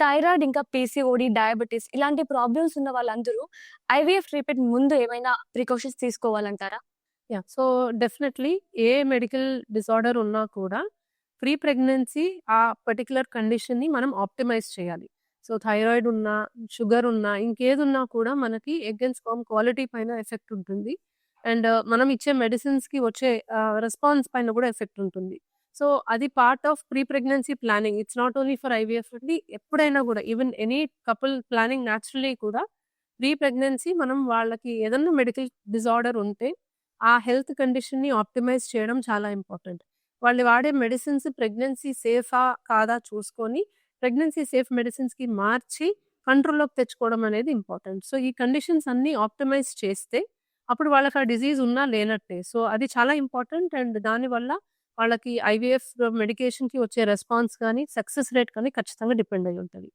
Thyroid ఇంకా PCOD, diabetes ఇలాంటి problems ఉన్న వాళ్ళందరూ ఐవీఎఫ్ ట్రీట్మెంట్ ముందు ఏమైనా ప్రికాషన్స్ తీసుకోవాలంటారా? సో, డెఫినెట్‌లీ ఏ మెడికల్ డిసార్డర్ ఉన్నా కూడా ప్రీ ప్రెగ్నెన్సీ ఆ పర్టిక్యులర్ కండిషన్‌ని మనం ఆప్టిమైజ్ చేయాలి. సో, థైరాయిడ్ ఉన్నా, షుగర్ ఉన్నా, ఇంకేదున్నా కూడా మనకి ఎగ్ అండ్ స్పెర్మ్ క్వాలిటీ పైన ఎఫెక్ట్ ఉంటుంది. అండ్ మనం ఇచ్చే మెడిసిన్స్‌కి వచ్చే రెస్పాన్స్ పైన కూడా ఎఫెక్ట్ ఉంటుంది. సో, అది part of pre pregnancy planning. It's not only for IVF అండి. ఎప్పుడైనా కూడా even any couple planning naturally కూడా ప్రీ ప్రెగ్నెన్సీ మనం వాళ్ళకి ఏదన్నా మెడికల్ డిసార్డర్ ఉంటే ఆ హెల్త్ కండిషన్‌ని ఆప్టిమైజ్ చేయడం చాలా ఇంపార్టెంట్. వాళ్ళు వాడే మెడిసిన్స్ ప్రెగ్నెన్సీ సేఫా? కాదా? చూసుకొని ప్రెగ్నెన్సీ సేఫ్ మెడిసిన్స్‌కి మార్చి కంట్రోల్‌లోకి తెచ్చుకోవడం అనేది ఇంపార్టెంట్. సో, ఈ కండిషన్స్ అన్నీ ఆప్టిమైజ్ చేస్తే అప్పుడు వాళ్ళకి ఆ డిసీజ్ ఉన్నా లేనట్టే. సో, అది చాలా ఇంపార్టెంట్. అండ్ దానివల్ల వాళ్ళకి ఐవీఎఫ్ మెడికేషన్‌కి వచ్చే రెస్పాన్స్ గాని, సక్సెస్ రేట్ కానీ ఖచ్చితంగా డిపెండ్ అయ్యి ఉంటది.